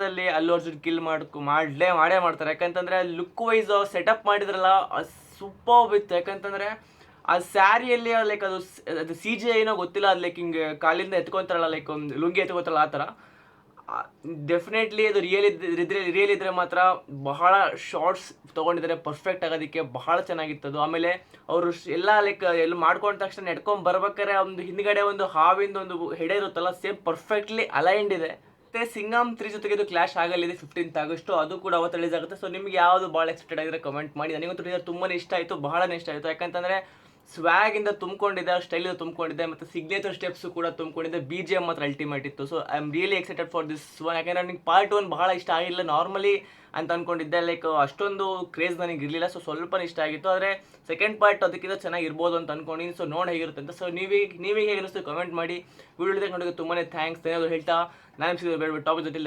ದಲ್ಲಿ ಅಲ್ಲು ಅರ್ಜುನ್ ಕಿಲ್ ಮಾಡೇ ಮಾಡ್ತಾರೆ. ಯಾಕಂತಂದ್ರೆ ಲುಕ್ ವೈಸ್ ಸೆಟಪ್ ಮಾಡಿದ್ರಲ್ಲ ಸೂಪರ್ಬ್ ಇತ್ತು. ಯಾಕಂತಂದ್ರೆ ಆ ಸ್ಯಾರಿಯಲ್ಲಿ ಲೈಕ್ ಅದು ಸಿ ಜಿ ಏನೋ ಗೊತ್ತಿಲ್ಲ, ಅದು ಲೈಕ್ ಹಿಂಗೆ ಕಾಲಿಂದ ಎತ್ಕೊಂತಾರಲ್ಲ, ಲೈಕ್ ಒಂದು ಲುಂಗಿ ಎತ್ಕೊತಾರಲ್ಲ ಆ ಥರ. ಡೆಫಿನೆಟ್ಲಿ ಅದು ರಿಯಲ್ ಇದ್ರೆ ಮಾತ್ರ ಬಹಳ ಶಾರ್ಟ್ಸ್ ತೊಗೊಂಡಿದ್ದಾರೆ ಪರ್ಫೆಕ್ಟ್ ಆಗೋದಕ್ಕೆ, ಬಹಳ ಚೆನ್ನಾಗಿತ್ತು ಅದು. ಆಮೇಲೆ ಅವರು ಎಲ್ಲ ಲೈಕ್ ಎಲ್ಲ ಮಾಡ್ಕೊಂಡ ತಕ್ಷಣ ನೆಡ್ಕೊಂಡ್ ಬರ್ಬೇಕಾದ್ರೆ ಒಂದು ಹಿಂದ್ಗಡೆ ಒಂದು ಹಾವಿಂದ ಒಂದು ಹೆಡೆ ಇರುತ್ತಲ್ಲ, ಸೇಮ್ ಪರ್ಫೆಕ್ಟ್ಲಿ ಅಲೈನ್ಡ್ ಇದೆ. ಮತ್ತೆ ಸಿಂಗಮ್ 3 ಜೊತೆಗೆ ಇದು ಕ್ಲಾಶ್ ಆಗಲಿದೆ 15th ಆಗಸ್ಟ್, ಅದು ಕೂಡ ಅವತ್ತು ರಿಲೀಸ್ ಆಗುತ್ತೆ. ಸೊ ನಿಮ್ಗೆ ಯಾವುದು ಭಾಳ ಎಕ್ಸೈಟೆಡ್ ಆಗಿದ್ರೆ ಕಮೆಂಟ್ ಮಾಡಿ. ನನಗಂತೂ ಟ್ರೈಲರ್ ತುಂಬಾ ಇಷ್ಟ ಆಯಿತು, ಬಹಳನೇ ಇಷ್ಟ ಆಯಿತು. ಯಾಕಂತಂದರೆ ಸ್ವ್ಯಾಗಿಂದ ತುಂಬಿಕೊಂಡಿದೆ, ಸ್ಟೈಲಿಂದ ತುಂಬಿಕೊಂಡಿದೆ, ಮತ್ತು ಸಿಗ್ನೇಚರ್ ಸ್ಟೆಪ್ಸು ಕೂಡ ತುಂಬಿಕೊಂಡಿದೆ. ಬಿ ಜಿ ಎಮ್ ಮಾತ್ರ ಅಲ್ಟಿಮೇಟ್ ಇತ್ತು. So I am really excited for this one. ಯಾಕಂದರೆ ನನಗೆ ಪಾರ್ಟ್ 1 ಬಹಳ ಇಷ್ಟ ಆಗಿಲ್ಲ ನಾರ್ಮಲಿ ಅಂತ ಅಂದ್ಕೊಂಡಿದ್ದೆ, ಲೈಕ್ ಅಷ್ಟೊಂದು ಕ್ರೇಜ್ ನನಗೆ ಇರಲಿಲ್ಲ. ಸೊ ಸ್ವಲ್ಪ ಇಷ್ಟ ಆಗಿತ್ತು, ಆದರೆ ಸೆಕೆಂಡ್ ಪಾರ್ಟ್ ಅದಕ್ಕಿಂತ ಚೆನ್ನಾಗಿರ್ಬೋದು ಅಂತ ಅಂದ್ಕೊಂಡಿದ್ದೀನಿ. ಸೊ ನೋಡಿ ಹೇಗಿರುತ್ತೆ ಅಂತ. ಸೊ ನೀವೀಗ ಹೇಗೆ ಅನಿಸ್ತು ಕಮೆಂಟ್ ಮಾಡಿ. ವಿಡಿಯೋ ನೋಡಿ ತುಂಬಾ ಥ್ಯಾಂಕ್ಸ್ ಧನ್ಯವಾದ ಹೇಳ್ತಾ ನಾನು ಸಿಗೋದು ಬೇಡ ಟಾಪಿಕ್ ಜೊತೆ